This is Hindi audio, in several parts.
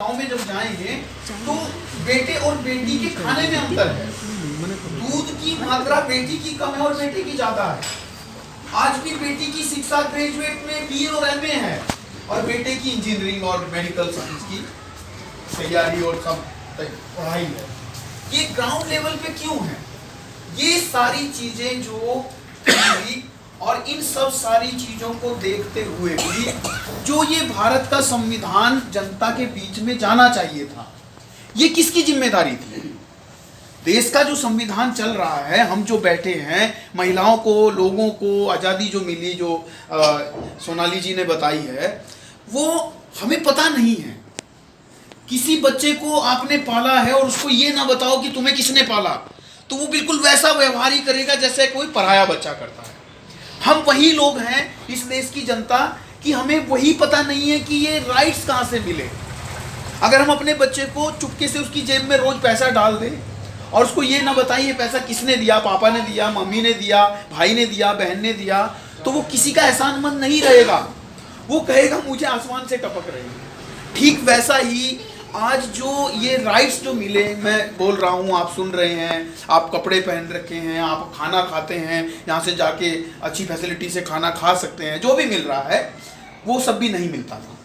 गाँव में जब जाएंगे तो बेटे और बेटी के खाने में अंतर है। दूध की मात्रा बेटी की कम है और बेटे की ज्यादा है। आज भी बेटी की शिक्षा ग्रेजुएट में बीए और एमए है और बेटे की इंजीनियरिंग और मेडिकल साइंस की तैयारी और सब पढ़ाई है। ये ग्राउंड लेवल पे क्यों है? ये सारी चीजें जो और इन सब सारी चीजों को देखते हुए भी जो ये भारत का संविधान जनता के बीच में जाना चाहिए था, ये किसकी जिम्मेदारी थी? देश का जो संविधान चल रहा है, हम जो बैठे हैं, महिलाओं को, लोगों को आज़ादी जो मिली, जो सोनाली जी ने बताई है, वो हमें पता नहीं है। किसी बच्चे को आपने पाला है और उसको ये ना बताओ कि तुम्हें किसने पाला, तो वो बिल्कुल वैसा व्यवहार ही करेगा जैसे कोई पराया बच्चा करता है। हम वही लोग हैं, इस देश की जनता, कि हमें वही पता नहीं है कि ये राइट्स कहाँ से मिले। अगर हम अपने बच्चे को चुपके से उसकी जेब में रोज पैसा डाल दें और उसको ये ना बताएं ये पैसा किसने दिया, पापा ने दिया, मम्मी ने दिया, भाई ने दिया, बहन ने दिया, तो वो किसी का एहसानमंद नहीं रहेगा। वो कहेगा मुझे आसमान से टपक रही है। ठीक वैसा ही आज जो ये राइट्स जो मिले, मैं बोल रहा हूँ, आप सुन रहे हैं, आप कपड़े पहन रखे हैं, आप खाना खाते हैं, यहाँ से जाके अच्छी फैसिलिटी से खाना खा सकते हैं, जो भी मिल रहा है वो सब भी नहीं मिलता था।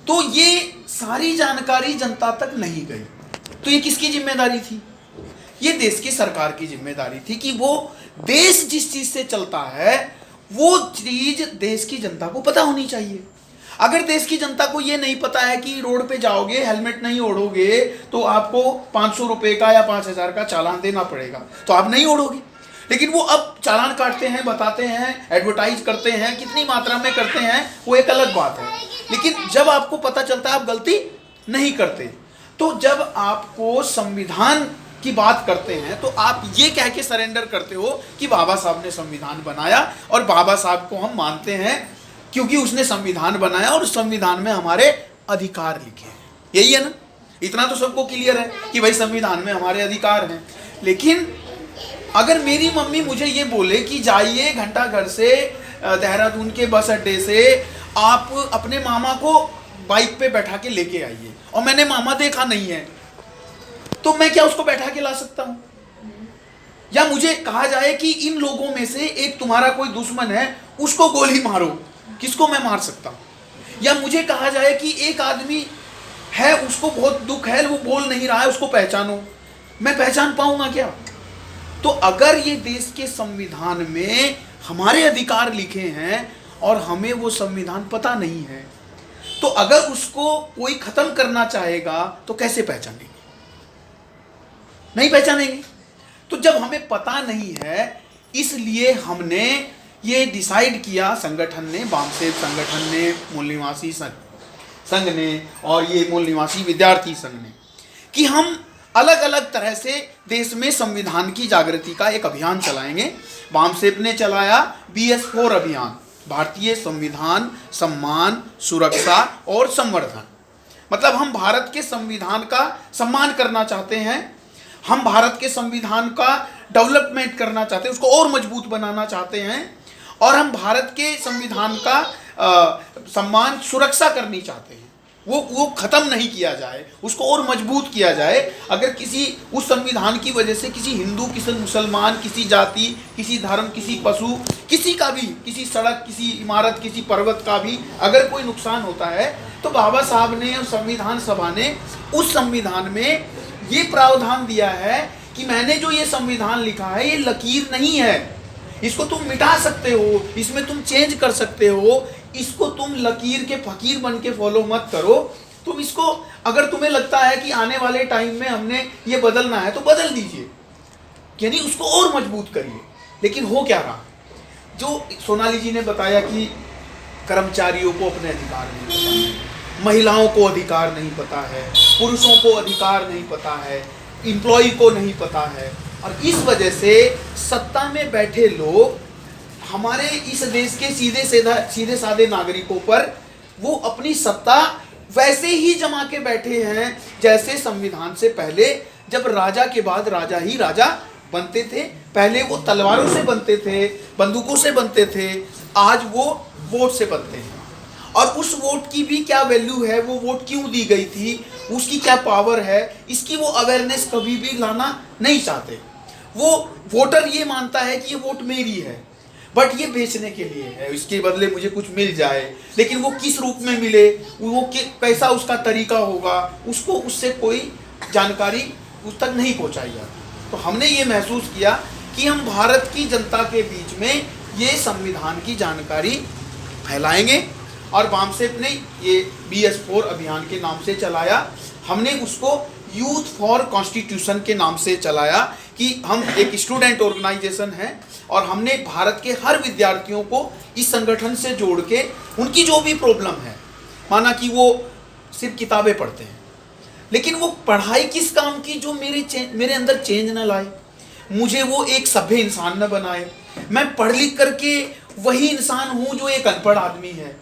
तो ये सारी जानकारी जनता तक नहीं गई। तो ये किसकी जिम्मेदारी थी? ये देश की सरकार की जिम्मेदारी थी कि वो देश जिस चीज से चलता है वो चीज देश की जनता को पता होनी चाहिए। अगर देश की जनता को ये नहीं पता है कि रोड पे जाओगे, हेलमेट नहीं ओढ़ोगे तो आपको 500 रुपए का या 5000 का चालान देना पड़ेगा, तो आप नहीं ओढ़ोगे। लेकिन वो अब चालान काटते हैं, बताते हैं, एडवर्टाइज करते हैं, कितनी मात्रा में करते हैं वो एक अलग बात है। लेकिन जब आपको पता चलता है आप गलती नहीं करते, तो जब आपको संविधान की बात करते हैं तो आप ये कह के सरेंडर करते हो कि बाबा साहब ने संविधान बनाया और बाबा साहब को हम मानते हैं क्योंकि उसने संविधान बनाया और उस संविधान में हमारे अधिकार लिखे हैं। यही है ना? इतना तो सबको क्लियर है कि भाई संविधान में हमारे अधिकार हैं। लेकिन अगर मेरी मम्मी मुझे ये बोले कि जाइए घंटाघर से देहरादून के बस अड्डे से आप अपने मामा को बाइक पे बैठा के लेके आइए, और मैंने मामा देखा नहीं है, तो मैं क्या उसको बैठा के ला सकता हूँ? या मुझे कहा जाए कि इन लोगों में से एक तुम्हारा कोई दुश्मन है, उसको गोली मारो, किसको मैं मार सकता हूँ? या मुझे कहा जाए कि एक आदमी है, उसको बहुत दुख है, वो बोल नहीं रहा है, उसको पहचानो, मैं पहचान पाऊंगा क्या? तो अगर ये देश के संविधान में हमारे अधिकार लिखे हैं और हमें वो संविधान पता नहीं है, तो अगर उसको कोई खत्म करना चाहेगा तो कैसे पहचानेंगे? नहीं पहचानेंगे। तो जब हमें पता नहीं है, इसलिए हमने ये डिसाइड किया, संगठन ने, वामसेव संगठन ने, मूल निवासी संघ ने और ये मूल निवासी विद्यार्थी संघ ने, कि हम अलग अलग तरह से देश में संविधान की जागृति का एक अभियान चलाएंगे। वामसेव ने चलाया BS4 अभियान, भारतीय संविधान सम्मान, सुरक्षा और संवर्धन। मतलब हम भारत के संविधान का सम्मान करना चाहते हैं, हम भारत के संविधान का डेवलपमेंट करना चाहते हैं, उसको और मजबूत बनाना चाहते हैं, और हम भारत के संविधान का सम्मान, सुरक्षा करनी चाहते हैं। वो खत्म नहीं किया जाए, उसको और मजबूत किया जाए। अगर किसी उस संविधान की वजह से किसी हिंदू, किसी मुसलमान, किसी जाति, किसी धर्म, किसी पशु, किसी का भी, किसी सड़क, किसी इमारत, किसी पर्वत का भी अगर कोई नुकसान होता है, तो बाबा साहब ने और संविधान सभा ने उस संविधान में ये प्रावधान दिया है कि मैंने जो ये संविधान लिखा है ये लकीर नहीं है, इसको तुम मिटा सकते हो, इसमें तुम चेंज कर सकते हो, इसको तुम लकीर के फकीर बन के फॉलो मत करो। तुम इसको, अगर तुम्हें लगता है कि आने वाले टाइम में हमने ये बदलना है तो बदल दीजिए, यानी उसको और मजबूत करिए। लेकिन हो क्या रहा? जो सोनाली जी ने बताया कि कर्मचारियों को अपने अधिकार नहीं पता है, महिलाओं को अधिकार नहीं पता है, पुरुषों को अधिकार नहीं पता है, एम्प्लॉय को नहीं पता है, और इस वजह से सत्ता में बैठे लोग हमारे इस देश के सीधे साधे नागरिकों पर वो अपनी सत्ता वैसे ही जमा के बैठे हैं जैसे संविधान से पहले, जब राजा के बाद राजा ही राजा बनते थे। पहले वो तलवारों से बनते थे, बंदूकों से बनते थे, आज वो वोट से बनते हैं। और उस वोट की भी क्या वैल्यू है, वो वोट क्यों दी गई थी, उसकी क्या पावर है, इसकी वो अवेयरनेस कभी भी लाना नहीं चाहते। वो वोटर ये मानता है कि ये वोट मेरी है, बट ये बेचने के लिए है, इसके बदले मुझे कुछ मिल जाए, लेकिन वो किस रूप में मिले, वो कैसा उसका तरीका होगा, उसको उससे कोई जानकारी उस तक नहीं पहुंचाई जाती। तो हमने ये महसूस किया कि हम भारत की जनता के बीच में ये संविधान की जानकारी फैलाएंगे, और वामसेप ने ये BS4 अभियान के नाम से चलाया। हमने उसको यूथ फॉर कॉन्स्टिट्यूशन के नाम से चलाया कि हम एक स्टूडेंट ऑर्गेनाइजेशन है और हमने भारत के हर विद्यार्थियों को इस संगठन से जोड़ के उनकी जो भी प्रॉब्लम है, माना कि वो सिर्फ किताबें पढ़ते हैं, लेकिन वो पढ़ाई किस काम की, जो मेरे अंदर चेंज न लाए, मुझे वो एक सभ्य इंसान न बनाए। मैं पढ़ लिख करके वही इंसान हूँ जो एक अनपढ़ आदमी है,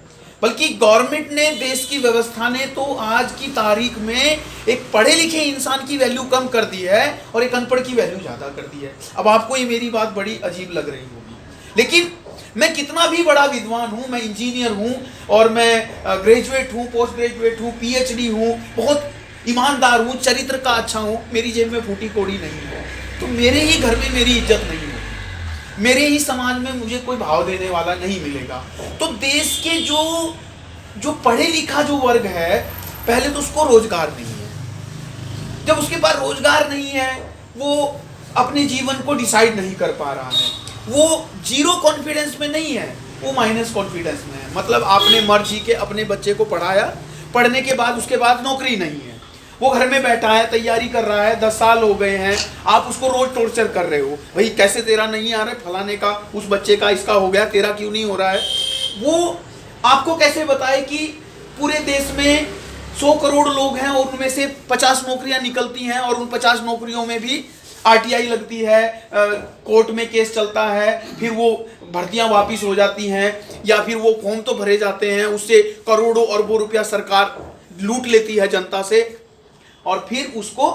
बल्कि गवर्नमेंट ने, देश की व्यवस्था ने तो आज की तारीख में एक पढ़े लिखे इंसान की वैल्यू कम कर दी है और एक अनपढ़ की वैल्यू ज़्यादा कर दी है। अब आपको ये मेरी बात बड़ी अजीब लग रही होगी, लेकिन मैं कितना भी बड़ा विद्वान हूँ, मैं इंजीनियर हूँ और मैं ग्रेजुएट हूँ, पोस्ट ग्रेजुएट हूँ, PhD हूँ, बहुत ईमानदार हूँ, चरित्र का अच्छा हूँ, मेरी जेब में फूटी कौड़ी नहीं है, तो मेरे ही घर में मेरी इज्जत नहीं होगी, मेरे ही समाज में मुझे कोई भाव देने वाला नहीं मिलेगा। तो देश के जो पढ़े लिखा जो वर्ग है, पहले तो उसको रोजगार नहीं है। जब उसके पास रोजगार नहीं है, वो अपने जीवन को डिसाइड नहीं कर पा रहा है, वो जीरो कॉन्फिडेंस में नहीं है, वो माइनस कॉन्फिडेंस में है। मतलब आपने मर्जी के अपने बच्चे को पढ़ाया, पढ़ने के बाद उसके बाद नौकरी नहीं है, वो घर में बैठा है, तैयारी कर रहा है, 10 साल हो गए हैं, आप उसको रोज टॉर्चर कर रहे हो, भाई कैसे तेरा नहीं आ रहा है, फलाने का, उस बच्चे का इसका हो गया, तेरा क्यों नहीं हो रहा है। वो आपको कैसे बताए कि पूरे देश में 100 करोड़ लोग हैं और उनमें से 50 नौकरियां निकलती हैं और उन 50 नौकरियों में भी RTI लगती है, कोर्ट में केस चलता है, फिर वो भर्तियां वापिस हो जाती हैं, या फिर वो फॉर्म तो भरे जाते हैं, उससे करोड़ों अरबों रुपया सरकार लूट लेती है जनता से और फिर उसको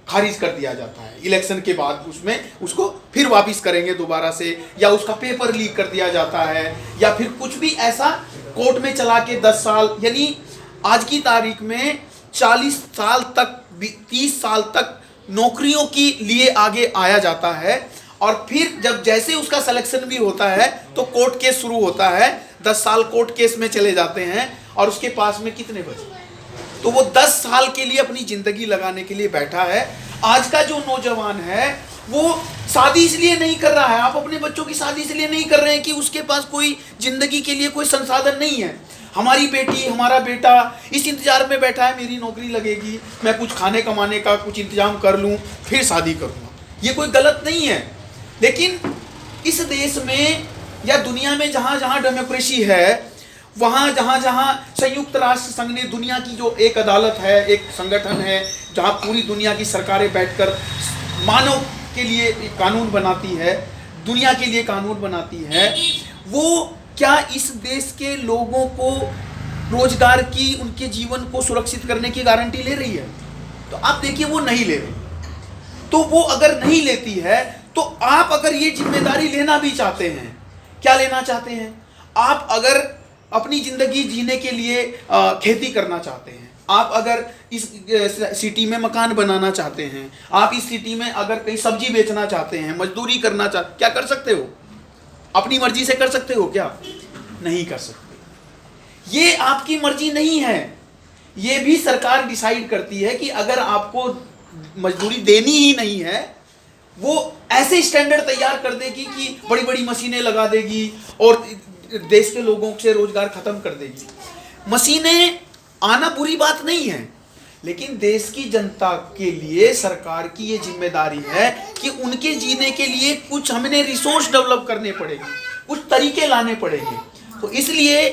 खारिज कर दिया जाता है। इलेक्शन के बाद उसमें उसको फिर वापस करेंगे दोबारा से, या उसका पेपर लीक कर दिया जाता है, या फिर कुछ भी ऐसा कोर्ट में चला के 10 साल, यानी आज की तारीख में 40 साल तक, 30 साल तक नौकरियों के लिए आगे आया जाता है। और फिर जब जैसे उसका सिलेक्शन भी होता है तो कोर्ट केस शुरू होता है, 10 साल कोर्ट केस में चले जाते हैं और उसके पास में कितने बचे, तो वो 10 साल के लिए अपनी जिंदगी लगाने के लिए बैठा है। आज का जो नौजवान है वो शादी इसलिए नहीं कर रहा है, आप अपने बच्चों की शादी इसलिए नहीं कर रहे हैं कि उसके पास कोई जिंदगी के लिए कोई संसाधन नहीं है। हमारी बेटी, हमारा बेटा इस इंतजार में बैठा है, मेरी नौकरी लगेगी, मैं कुछ खाने कमाने का कुछ इंतजाम कर लूँ, फिर शादी करूँगा। ये कोई गलत नहीं है, लेकिन इस देश में या दुनिया में जहाँ जहाँ डेमोक्रेसी है, वहाँ जहाँ जहाँ संयुक्त राष्ट्र संघ ने, दुनिया की जो एक अदालत है, एक संगठन है जहाँ पूरी दुनिया की सरकारें बैठकर मानव के लिए कानून बनाती है, दुनिया के लिए कानून बनाती है, वो क्या इस देश के लोगों को रोजगार की, उनके जीवन को सुरक्षित करने की गारंटी ले रही है? तो आप देखिए वो नहीं ले रही। तो वो अगर नहीं लेती है तो आप अगर ये जिम्मेदारी लेना भी चाहते हैं, क्या लेना चाहते हैं, आप अगर अपनी जिंदगी जीने के लिए खेती करना चाहते हैं, आप अगर इस सिटी में मकान बनाना चाहते हैं, आप इस सिटी में अगर कहीं सब्जी बेचना चाहते हैं, मजदूरी करना चाहते, क्या कर सकते हो? अपनी मर्जी से कर सकते हो क्या? नहीं कर सकते। ये आपकी मर्जी नहीं है, ये भी सरकार डिसाइड करती है कि अगर आपको मजदूरी देनी ही नहीं है, वो ऐसे स्टैंडर्ड तैयार कर देगी कि बड़ी बड़ी मशीनें लगा देगी और देश के लोगों से रोजगार खत्म कर देगी। मशीनें आना बुरी बात नहीं है, लेकिन देश की जनता के लिए सरकार की ये जिम्मेदारी है कि उनके जीने के लिए कुछ हमने रिसोर्स डेवलप करने पड़ेंगे, कुछ तरीके लाने पड़ेंगे। तो इसलिए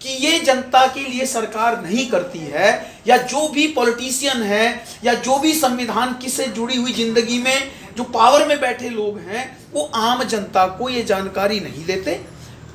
कि ये जनता के लिए सरकार नहीं करती है, या जो भी पॉलिटिशियन है, या जो भी संविधान से जुड़ी हुई जिंदगी में जो पावर में बैठे लोग हैं, वो आम जनता को ये जानकारी नहीं देते,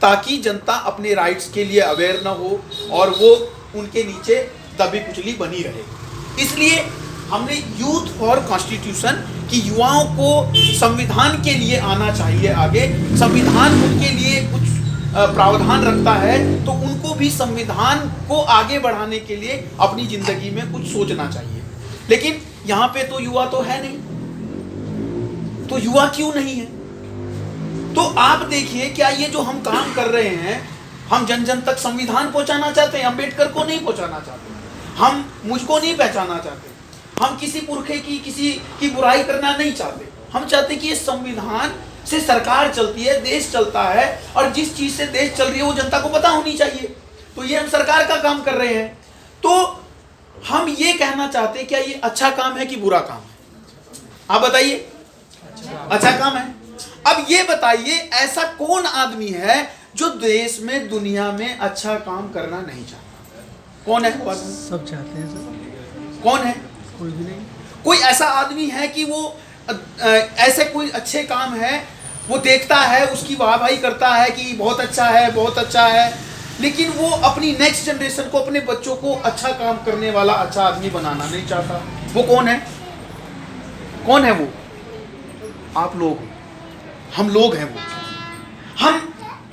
ताकि जनता अपने राइट्स के लिए अवेयर ना हो और वो उनके नीचे दबी कुचली बनी रहे। इसलिए हमने यूथ फॉर कॉन्स्टिट्यूशन कि युवाओं को संविधान के लिए आना चाहिए आगे, संविधान उनके लिए कुछ प्रावधान रखता है, तो उनको भी संविधान को आगे बढ़ाने के लिए अपनी जिंदगी में कुछ सोचना चाहिए। लेकिन यहाँ पे तो युवा तो है नहीं। तो युवा क्यों नहीं है? तो आप देखिए, क्या ये जो हम काम कर रहे हैं, हम जन जन तक संविधान पहुंचाना चाहते हैं? अम्बेडकर को नहीं पहुंचाना चाहते, हम मुझको नहीं पहचाना चाहते, हम किसी पुरखे की किसी की बुराई करना नहीं चाहते। हम चाहते कि ये संविधान से सरकार चलती है, देश चलता है, और जिस चीज से देश चल रही है वो जनता को पता होनी चाहिए। तो ये हम सरकार का काम कर रहे हैं। तो हम ये कहना चाहते हैं, क्या ये अच्छा काम है कि बुरा काम है? आप बताइए। अच्छा काम है। अब ये बताइए, ऐसा कौन आदमी है जो देश में, दुनिया में अच्छा काम करना नहीं चाहता? कौन है? सब चाहते हैं सर। कौन है? कोई भी नहीं। कोई ऐसा आदमी है कि वो ऐसे कोई अच्छे काम है, वो देखता है, उसकी वाहवाही करता है कि बहुत अच्छा है, बहुत अच्छा है, लेकिन वो अपनी नेक्स्ट जनरेशन को, अपने बच्चों को अच्छा काम करने वाला अच्छा आदमी बनाना नहीं चाहता? वो कौन है? कौन है वो? आप लोग, हम लोग हैं वो। हम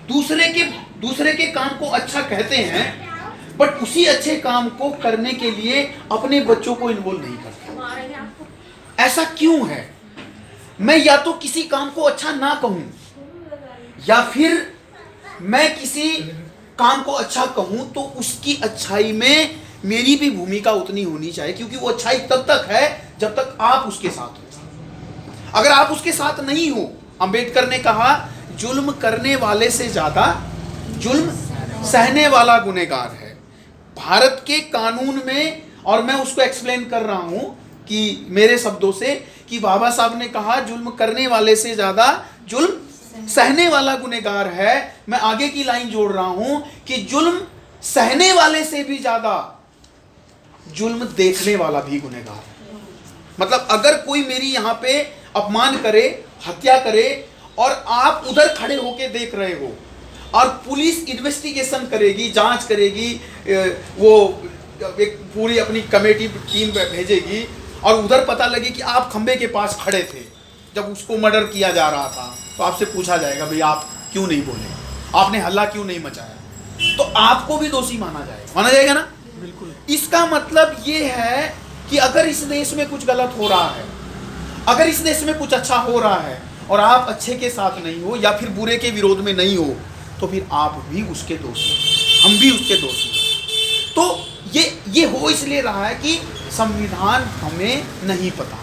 दूसरे के काम को अच्छा कहते हैं, बट उसी अच्छे काम को करने के लिए अपने बच्चों को इन्वॉल्व नहीं करते। ऐसा क्यों है? मैं या तो किसी काम को अच्छा ना कहूं, या फिर मैं किसी काम को अच्छा कहूं तो उसकी अच्छाई में मेरी भी भूमिका उतनी होनी चाहिए, क्योंकि वो अच्छाई तब तक है जब तक आप उसके साथ हो। अगर आप उसके साथ नहीं हो, अंबेडकर ने कहा, जुल्म करने वाले से ज्यादा जुल्म सहने वाला गुनहगार है। भारत के कानून में, और मैं उसको एक्सप्लेन कर रहा हूं कि मेरे शब्दों से, कि बाबा साहब ने कहा जुल्म करने वाले से ज्यादा जुल्म सहने वाला गुनहगार है। मैं आगे की लाइन जोड़ रहा हूं कि जुल्म सहने वाले से भी ज्यादा जुल्म देखने वाला भी गुनहगार है। मतलब अगर कोई मेरी यहां पे अपमान करे, हत्या करे, और आप उधर खड़े होके देख रहे हो, और पुलिस इन्वेस्टिगेशन करेगी, जांच करेगी, वो एक पूरी अपनी कमेटी टीम भेजेगी, और उधर पता लगे कि आप खंबे के पास खड़े थे जब उसको मर्डर किया जा रहा था, तो आपसे पूछा जाएगा, भाई आप क्यों नहीं बोले, आपने हल्ला क्यों नहीं मचाया? तो आपको भी दोषी माना जाएगा ना? बिल्कुल। इसका मतलब ये है कि अगर इस देश में कुछ गलत हो रहा है, अगर इस देश में कुछ अच्छा हो रहा है, और आप अच्छे के साथ नहीं हो, या फिर बुरे के विरोध में नहीं हो, तो फिर आप भी उसके दोषी, हम भी उसके दोषी। तो ये हो इसलिए रहा है कि संविधान हमें नहीं पता,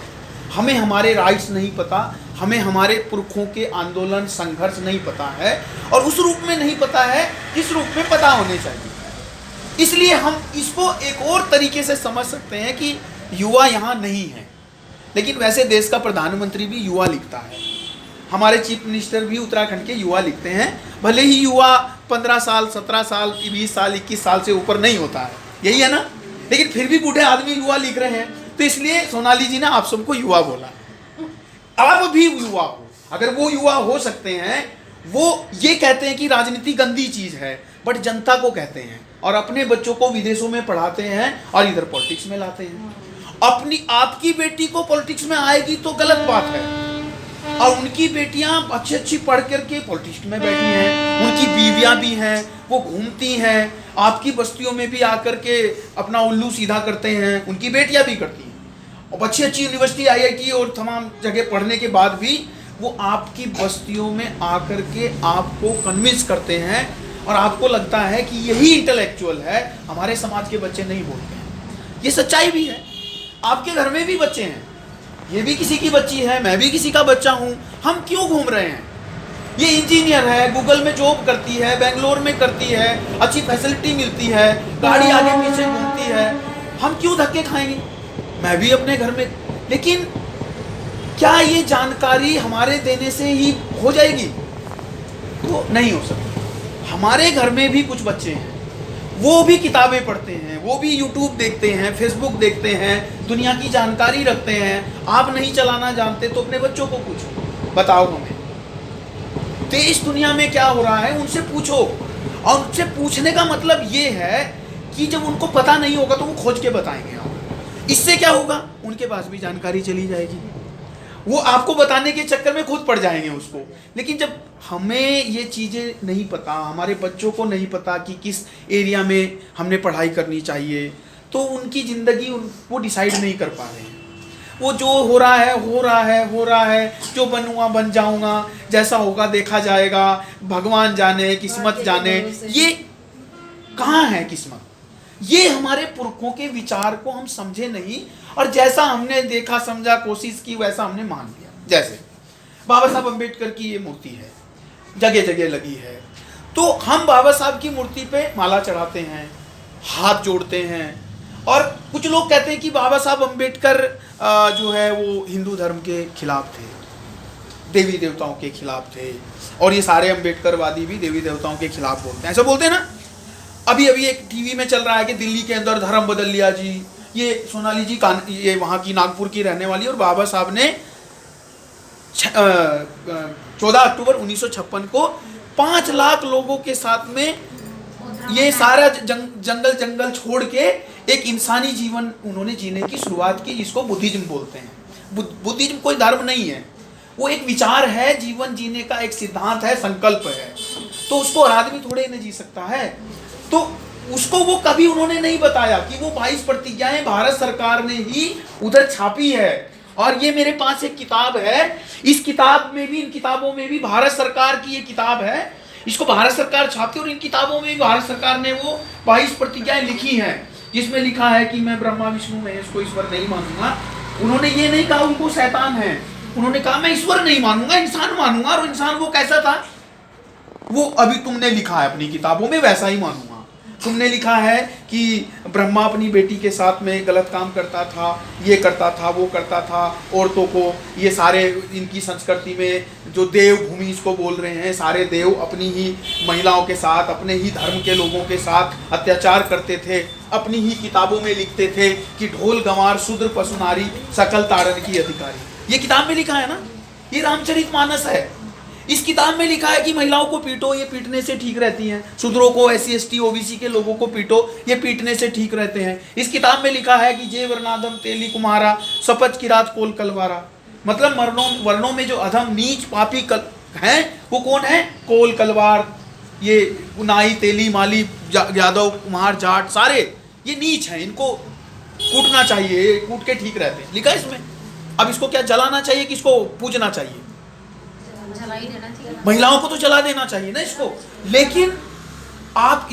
हमें हमारे राइट्स नहीं पता, हमें हमारे पुरखों के आंदोलन, संघर्ष नहीं पता है, और उस रूप में नहीं पता है जिस रूप में पता होने चाहिए। इसलिए हम इसको एक और तरीके से समझ सकते हैं कि युवा यहाँ नहीं है। लेकिन वैसे देश का प्रधानमंत्री भी युवा लिखता है, हमारे चीफ मिनिस्टर भी उत्तराखंड के युवा लिखते हैं, भले ही युवा 15 साल, 17 साल, 20 साल, 21 साल से ऊपर नहीं होता है, यही है ना? लेकिन फिर भी बूढ़े आदमी युवा लिख रहे हैं, तो इसलिए सोनाली जी ने आप सबको युवा बोला। आप भी युवा हो, अगर वो युवा हो सकते हैं, वो ये कहते हैं कि राजनीति गंदी चीज है, बट जनता को कहते हैं, और अपने बच्चों को विदेशों में पढ़ाते हैं और इधर पॉलिटिक्स में लाते हैं। आपकी बेटी को पॉलिटिक्स में आएगी तो गलत बात है, और उनकी बेटियां अच्छी पढ़ करके पॉलिटिक्स में बैठी हैं, उनकी बीवियां भी हैं, वो घूमती हैं, आपकी बस्तियों में भी आकर के अपना उल्लू सीधा करते हैं, उनकी बेटियां भी करती हैं, और अच्छी यूनिवर्सिटी, IIT और तमाम जगह पढ़ने के बाद भी वो आपकी बस्तियों में आकर के आपको कन्विंस करते हैं, और आपको लगता है कि यही इंटेलेक्चुअल है। हमारे समाज के बच्चे नहीं बोलते हैं, ये सच्चाई भी है। आपके घर में भी बच्चे हैं, ये भी किसी की बच्ची है, मैं भी किसी का बच्चा हूँ। हम क्यों घूम रहे हैं? ये इंजीनियर है, गूगल में जॉब करती है, बेंगलोर में करती है, अच्छी फैसिलिटी मिलती है, गाड़ी आगे पीछे घूमती है, हम क्यों धक्के खाएंगे? मैं भी अपने घर में। लेकिन क्या ये जानकारी हमारे देने से ही हो जाएगी? तो नहीं हो सकती। हमारे घर में भी कुछ बच्चे हैं, वो भी किताबें पढ़ते हैं, वो भी YouTube देखते हैं, Facebook देखते हैं, दुनिया की जानकारी रखते हैं। आप नहीं चलाना जानते तो अपने बच्चों को पूछो, बताओ हमें देश दुनिया में क्या हो रहा है, उनसे पूछो। और उनसे पूछने का मतलब ये है कि जब उनको पता नहीं होगा तो वो खोज के बताएंगे। आप इससे क्या होगा, उनके पास भी जानकारी चली जाएगी, वो आपको बताने के चक्कर में खुद पड़ जाएंगे उसको। लेकिन जब हमें ये चीज़ें नहीं पता, हमारे बच्चों को नहीं पता कि किस एरिया में हमने पढ़ाई करनी चाहिए, तो उनकी ज़िंदगी वो डिसाइड नहीं कर पा रहे हैं। वो जो हो रहा है हो रहा है हो रहा है, जो बनूंगा बन जाऊंगा, जैसा होगा देखा जाएगा, भगवान जाने, किस्मत जाने। ये कहाँ है किस्मत? ये हमारे पुरखों के विचार को हम समझे नहीं, और जैसा हमने देखा समझा कोशिश की वैसा हमने मान लिया। जैसे बाबा साहब अम्बेडकर की ये मूर्ति है, जगह जगह लगी है, तो हम बाबा साहब की मूर्ति पे माला चढ़ाते हैं, हाथ जोड़ते हैं, और कुछ लोग कहते हैं कि बाबा साहब अम्बेडकर जो है वो हिंदू धर्म के खिलाफ थे, देवी देवताओं के खिलाफ थे, और ये सारे अम्बेडकरवादी भी देवी देवताओं के खिलाफ बोलते हैं, ऐसा बोलते हैं ना। अभी अभी एक टीवी में चल रहा है कि दिल्ली के अंदर धर्म बदल लिया जी। ये सोनाली जी ये वहाँ की नागपुर की रहने वाली, और बाबा साहब ने 14 अक्टूबर 1956 को 5 लाख लोगों के साथ में ये सारा जंगल छोड़ के एक इंसानी जीवन उन्होंने जीने की शुरुआत की, जिसको बुद्धिज्म बोलते हैं। बुद्धिज्म कोई धर्म नहीं है, वो एक विचार है, जीवन जीने का एक सिद्धांत है, संकल्प है। तो उसको हर आदमी थोड़े नहीं जी सकता है। तो उसको वो कभी उन्होंने नहीं बताया कि वो 22 प्रतिज्ञाएं भारत सरकार ने ही उधर छापी है। और ये मेरे पास एक किताब है, इस किताब में भी, इन किताबों में भी भारत सरकार की ये किताब है, इसको भारत सरकार छापती है, और इन किताबों में भी भारत सरकार ने वो 22 प्रतिज्ञाएं लिखी हैं, जिसमें लिखा है कि मैं ब्रह्मा विष्णु महेश को ईश्वर नहीं मानूंगा। उन्होंने ये नहीं कहा उनको शैतान है, उन्होंने कहा मैं ईश्वर नहीं मानूंगा, इंसान मानूंगा, और इंसान वो कैसा था वो अभी तुमने लिखा है अपनी किताबों में, वैसा ही मानूंगा। तुमने लिखा है कि ब्रह्मा अपनी बेटी के साथ में गलत काम करता था, ये करता था, वो करता था, औरतों को, ये सारे इनकी संस्कृति में जो देव भूमि इसको बोल रहे हैं, सारे देव अपनी ही महिलाओं के साथ, अपने ही धर्म के लोगों के साथ अत्याचार करते थे। अपनी ही किताबों में लिखते थे कि ढोल गंवार शूद्र पशु नारी सकल ताड़न की अधिकारी। ये किताब में लिखा है ना, ये रामचरितमानस है। इस किताब में लिखा है कि महिलाओं को पीटो, ये पीटने से ठीक रहती हैं। शूद्रों को, SC ST OBC के लोगों को पीटो, ये पीटने से ठीक रहते हैं। इस किताब में लिखा है कि जे वर्णाधम तेली कुमारा सपच की रात कोल कलवारा। मतलब वर्णों में जो अधम नीच पापी हैं वो कौन है? कोल कलवार, ये नाई तेली माली यादव कुमार जाट, सारे ये नीच हैं, इनको कूटना चाहिए, कूट के ठीक रहते हैं, लिखा है इसमें। अब इसको क्या जलाना चाहिए कि इसको पूजना चाहिए? महिलाओं को तो जला देना चाहिए ना इसको। लेकिन हम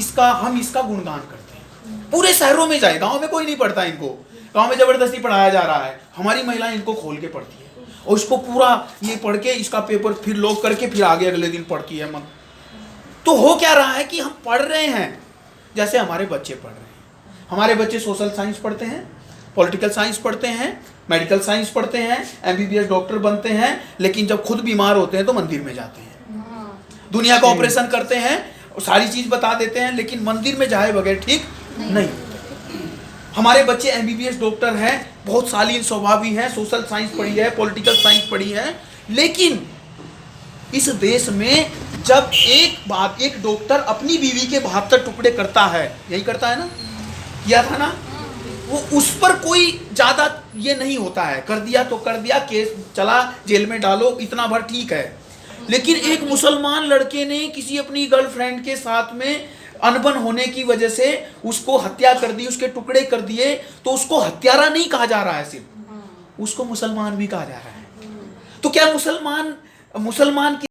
इसका गुणगान करते हैं, पूरे शहरों में जाए, गांव में कोई नहीं पढ़ता इनको, गांव में जबरदस्ती पढ़ाया जा रहा है। हमारी महिलाएं इनको खोल के पढ़ती है, और इसको पूरा ये पढ़ के इसका पेपर फिर लॉक करके फिर आगे अगले दिन पढ़ती है। तो हो क्या रहा है कि हम पढ़ रहे हैं जैसे हमारे बच्चे पढ़ रहे हैं। हमारे बच्चे सोशल साइंस पढ़ते हैं, पॉलिटिकल साइंस पढ़ते हैं, मेडिकल साइंस पढ़ते हैं, MBBS डॉक्टर बनते हैं, लेकिन जब खुद बीमार होते हैं तो मंदिर में जाते हैं, दुनिया का ऑपरेशन करते हैं, सारी चीज बता देते हैं, लेकिन मंदिर में जाए बगैर ठीक नहीं। हमारे बच्चे MBBS डॉक्टर हैं, बहुत शालीन स्वभावी हैं, सोशल साइंस पढ़ी है, पॉलिटिकल साइंस पढ़ी है, लेकिन इस देश में जब एक डॉक्टर अपनी बीवी के 72 टुकड़े करता है, यही करता है ना, किया था ना, वो उस पर कोई ज्यादा ये नहीं होता है, कर दिया तो कर दिया, केस चला, जेल में डालो, इतना भर ठीक है। लेकिन एक मुसलमान लड़के ने किसी अपनी गर्लफ्रेंड के साथ में अनबन होने की वजह से उसको हत्या कर दी, उसके टुकड़े कर दिए, तो उसको हत्यारा नहीं कहा जा रहा है, सिर्फ उसको मुसलमान भी कहा जा रहा है। तो क्या मुसलमान की